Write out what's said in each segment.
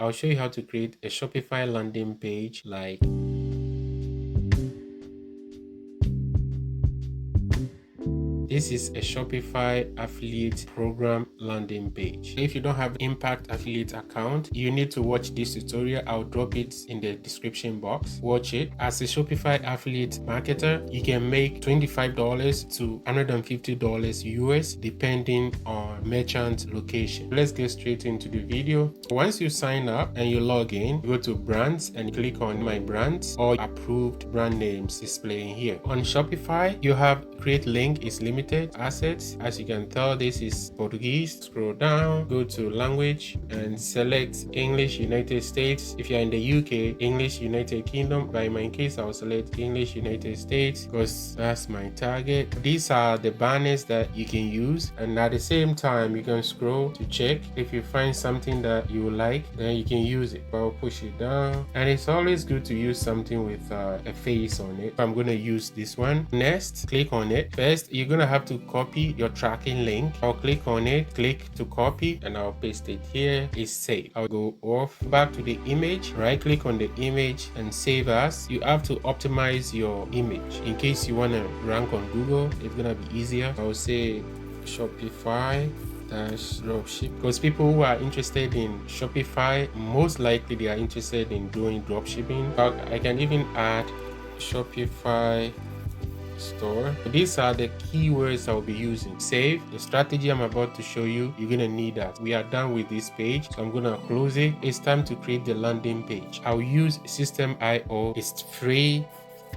I'll show you how to create a Shopify landing page like this is a Shopify affiliate program landing page. If you don't have Impact affiliate account, you need to watch this tutorial. I'll drop it in the description box. Watch it. As a Shopify affiliate marketer, you can make $25 to $150 US depending on merchant location. Let's get straight into the video. Once you sign up and you log in, go to brands and click on my brands or approved brand names displaying here. On Shopify, you have create link is limited assets. As you can tell, this is Portuguese. Scroll down, go to language and select English United States. If you're in the UK, English United Kingdom. But in my case, I'll select English United States because that's my target. These are the banners that you can use, and at the same time you can scroll to check. If you find something that you like, then you can use it. I'll push it down, and it's always good to use something with a face on it. I'm going to use this one. Next, click on it. First, you're going to have to copy your tracking link. I'll click on it, click to copy, and I'll paste it here. It's saved. I'll go off, back to the image, right click on the image and save as. You have to optimize your image in case you want to rank on Google. It's going to be easier. I'll say Shopify dropship, because people who are interested in Shopify, most likely they are interested in doing dropshipping. I can even add Shopify store. These are the keywords I'll be using. Save. The strategy I'm about to show you, you're gonna need that. We are done with this page, so I'm gonna close it. It's time to create the landing page. I'll use System.io. It's free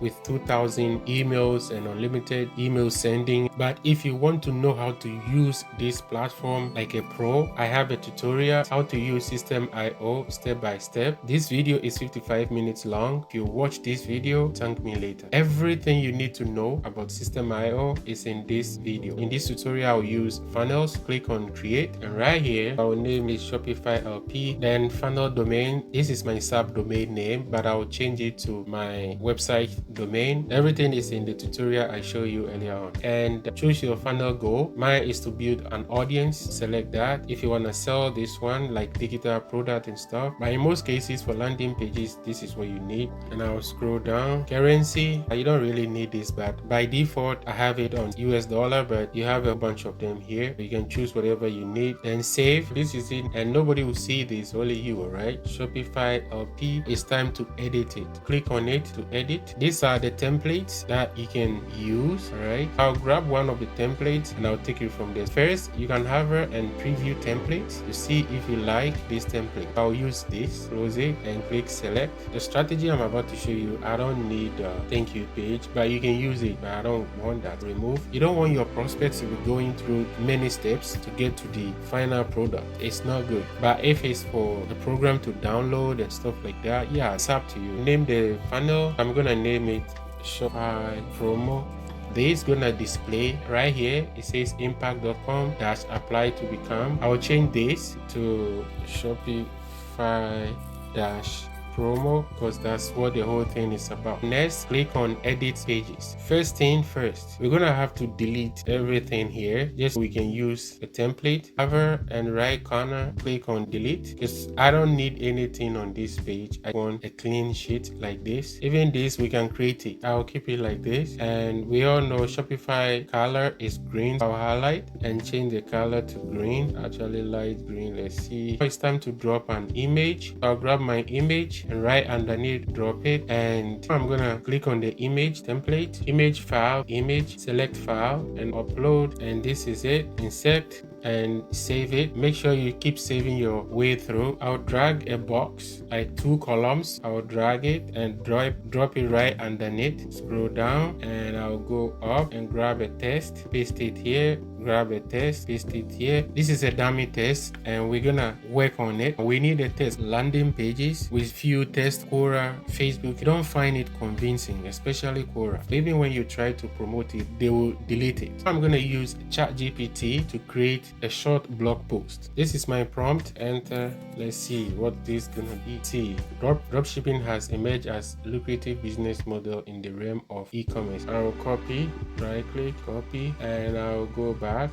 with 2,000 emails and unlimited email sending. But if you want to know how to use this platform like a pro, I have a tutorial how to use System.io step by step. This video is 55 minutes long. If you watch this video, thank me later. Everything you need to know about System.io is in this video. In this tutorial, I'll use funnels. Click on create, and right here I'll name it Shopify LP. Then funnel domain, this is my subdomain name, but I'll change it to my website domain. Everything is in the tutorial I showed you earlier on. And choose your funnel goal. Mine is to build an audience. Select that. If you want to sell this one like digital product and stuff, but in most cases for landing pages, this is what you need. And I'll scroll down. Currency, you don't really need this, but by default I have it on US dollar, but you have a bunch of them here. You can choose whatever you need. Then save. This is it, and nobody will see this, only you, right? Shopify LP. It's time to edit it. Click on it to edit. These are the templates that you can use. All right, I'll grab one of the templates and I'll take it from there. First, you can hover and preview templates to see if you like this template. I'll use this, close it, and click select. The strategy I'm about to show you, I don't need a thank you page, but you can use it, but I don't want that. Remove. You don't want your prospects to be going through many steps to get to the final product. It's not good. But if it's for the program to download and stuff like that, yeah, it's up to you. Name the funnel. I'm gonna name it Shopify promo. This gonna display right here. It says impact.com dash apply to become. I'll change this to Shopify dash promo because that's what the whole thing is about. Next, click on edit pages. First thing first, we're gonna have to delete everything here just so we can use a template. Hover and right corner, click on delete because I don't need anything on this page. I want a clean sheet like this. Even this, we can create it. I'll keep it like this, and we all know Shopify color is green. I'll highlight and change the color to green, actually light green. Let's see. It's time to drop an image. I'll grab my image and right underneath drop it, and I'm gonna click on the image template, image file, image, select file and upload, and this is it. Insert and save it. Make sure you keep saving your way through. I'll drag a box like 2 columns. I'll drag it and drop it right underneath. Scroll down and I'll go up and grab a text, paste it here, grab a text, paste it here. This is a dummy test and we're gonna work on it. We need a test landing pages with few tests. Quora, Facebook, you don't find it convincing, especially Quora. Even when you try to promote it, they will delete it. I'm gonna use ChatGPT to create a short blog post. This is my prompt. Enter. Let's see what this is gonna be. See, dropshipping has emerged as a lucrative business model in the realm of e-commerce. I'll copy, right click, copy, and I'll go back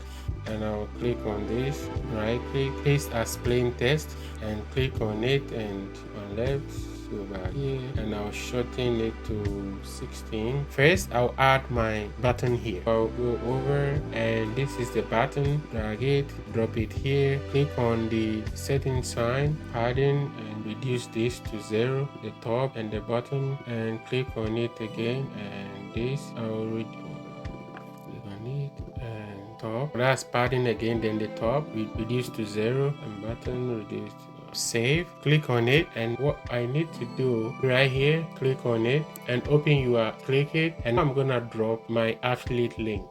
and I'll click on this, right click, paste as plain text, and click on it, and on left, go back here, and I'll shorten it to 16. First, I'll add my button here. I'll go over, and this is the button. Drag it, drop it here, click on the setting sign, padding, and reduce this to 0, the top and the bottom, and click on it again, and this I'll click on it, and top. That's padding again, then the top reduce to 0, and button reduce to save. Click on it, and what I need to do right here, click on it and open your click it, and I'm gonna drop my affiliate link.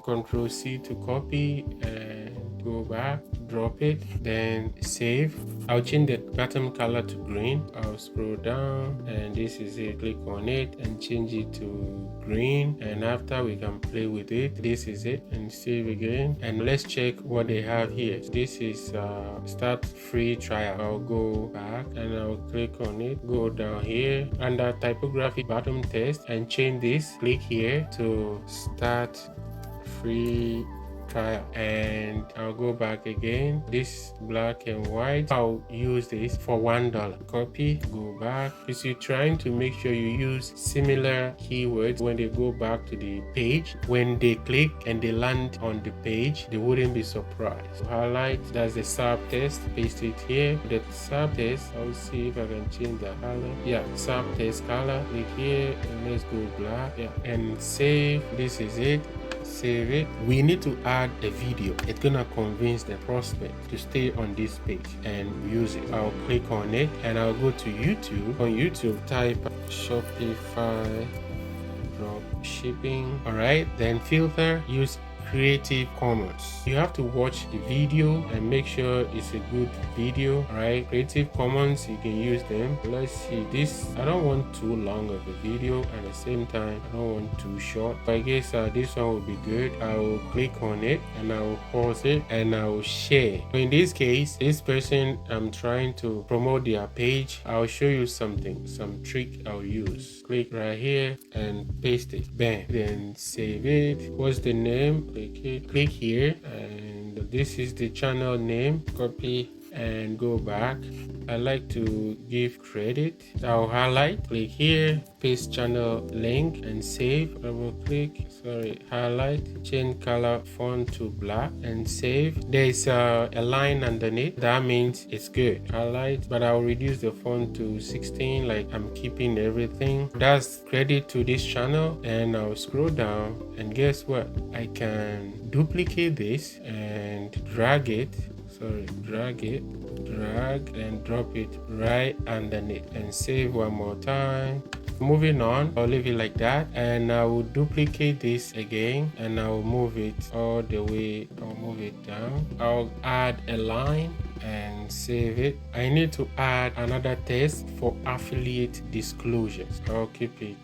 Control C to copy and go back, drop it, then save. I'll change the bottom color to green. I'll scroll down, and this is it. Click on it and change it to green, and after we can play with it. This is it, and save again, and let's check what they have here. This is start free trial. I'll go back and I'll click on it, go down here under typography bottom test, and change this. Click here to start free trial, and I'll go back again. This black and white, I'll use this for $1. Copy, go back, because you're trying to make sure you use similar keywords when they go back to the page. When they click and they land on the page, they wouldn't be surprised. Highlight, that's the sub test, paste it here. The sub test, I'll see if I can change the color. Yeah, sub test color, click here, and let's go black. Yeah, and save. This is it. Save it. We need to add a video. It's gonna convince the prospect to stay on this page and use it. I'll click on it, and I'll go to YouTube. On YouTube, type Shopify drop shipping. All right, then filter, use Creative Commons. You have to watch the video and make sure it's a good video. All right, Creative Commons, you can use them. Let's see this. I don't want too long of a video, and at the same time I don't want too short, but I guess this one will be good. I will click on it, and I will pause it, and I will share. So in this case, this person, I'm trying to promote their page. I'll show you something, some trick I'll use. Click right here and paste it. Bam. Then save it. What's the name? Click here, and this is the channel name. Copy and go back. I like to give credit. I'll highlight, click here, paste channel link, and save. Double click, highlight, change color font to black, and save. There's a line underneath, that means it's good. Highlight, but I'll reduce the font to 16, like I'm keeping everything. That's credit to this channel, and I'll scroll down, and guess what? I can duplicate this and drag it, drag and drop it right underneath, and save one more time. Moving on, I'll leave it like that, and I will duplicate this again, and I'll move it all the way. I'll move it down. I'll add a line and save it. I need to add another text for affiliate disclosures. I'll keep it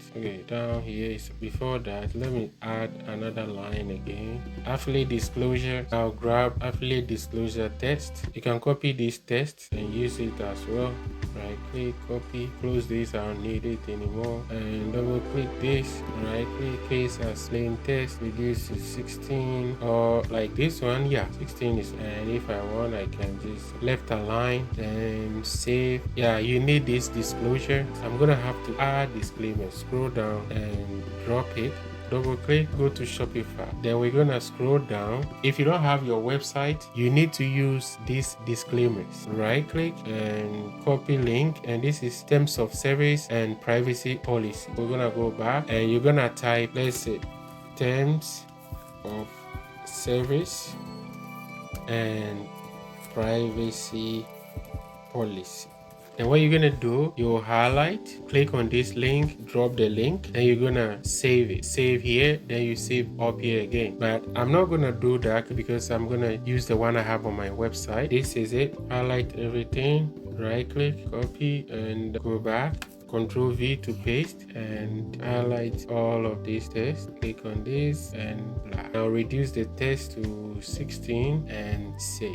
down here. Before that, let me add another line again. Affiliate disclosure. I'll grab affiliate disclosure text. You can copy this text and use it as well. Right click, copy, close this. I don't need it anymore, and double click this, right click, paste as plain text, reduce to 16, or like this one. Yeah, 16 is, and if I want, I can just left align and save. Yeah, you need this disclosure. I'm gonna have to add disclaimer. Scroll down and drop it. Double click, go to Shopify. Then we're gonna scroll down. If you don't have your website, you need to use these disclaimers. Right click and copy link, and this is terms of service and privacy policy. We're gonna go back, and you're gonna type, let's say, terms of service and privacy policy. And what you're gonna do, you'll highlight, click on this link, drop the link, and you're gonna save it. Save here, then you save up here again. But I'm not gonna do that because I'm gonna use the one I have on my website. This is it. Highlight everything, right click, copy, and go back. Control V to paste and highlight all of these text. Click on this and blah. Now reduce the text to 16 and save.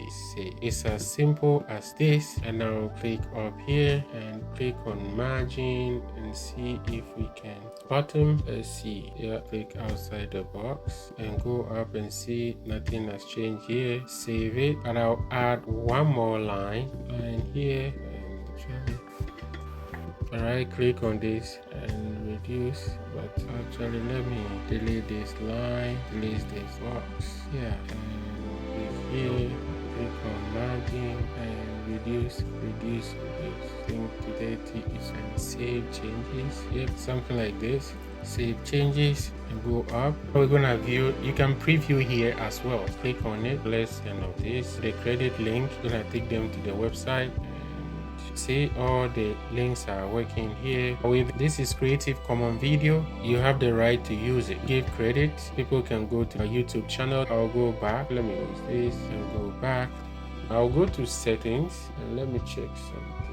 It's as simple as this. And now click up here and click on margin and see if we can bottom. Let's see. Yeah, click outside the box and go up and see nothing has changed here. Save it, and I'll add one more line here and alright, click on this and reduce, but actually let me delete this line, delete this box, yeah, and here click on margin and reduce thing to 30 and save changes. Yep, something like this. Save changes and go up. We're gonna view, you can preview here as well. Click on it, let's this the credit link, gonna take them to the website. See, all the links are working here. With this is Creative Commons video, you have the right to use it. Give credit, people can go to our YouTube channel. I'll go back, let me use this and go back. I'll go to settings and let me check something.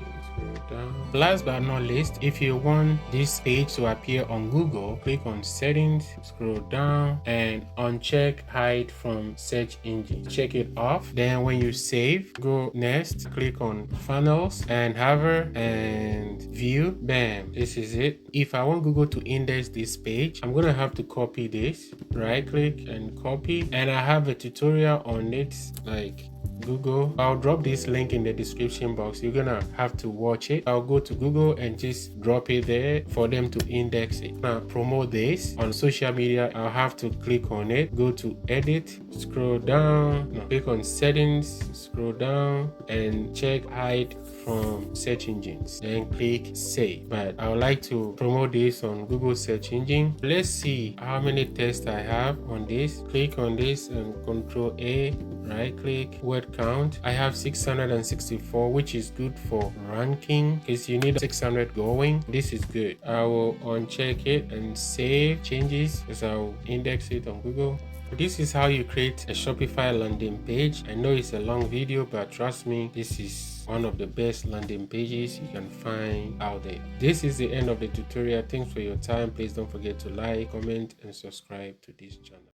Down. Last but not least, if you want this page to appear on Google, click on settings, scroll down and uncheck hide from search engine. Check it off. Then when you save, go next, click on funnels and hover and view. Bam, this is it. If I want Google to index this page, I'm gonna have to copy this, right click and copy, and I have a tutorial on it, like Google. I'll drop this link in the description box. You're gonna have to watch it. I'll go to Google and just drop it there for them to index it. Now promote this on social media. I'll have to click on it, go to edit, scroll down, click on settings, scroll down and check hide from search engines, then click save. But I would like to promote this on Google search engine. Let's see how many tests I have on this. Click on this and Control A, right click, word count. I have 664, which is good for ranking because you need 600 going. This is good. I will uncheck it and save changes because I'll index it on Google. This is how you create a Shopify landing page. I know it's a long video, but trust me, this is one of the best landing pages you can find out there. This is the end of the tutorial. Thanks for your time. Please don't forget to like, comment, and subscribe to this channel.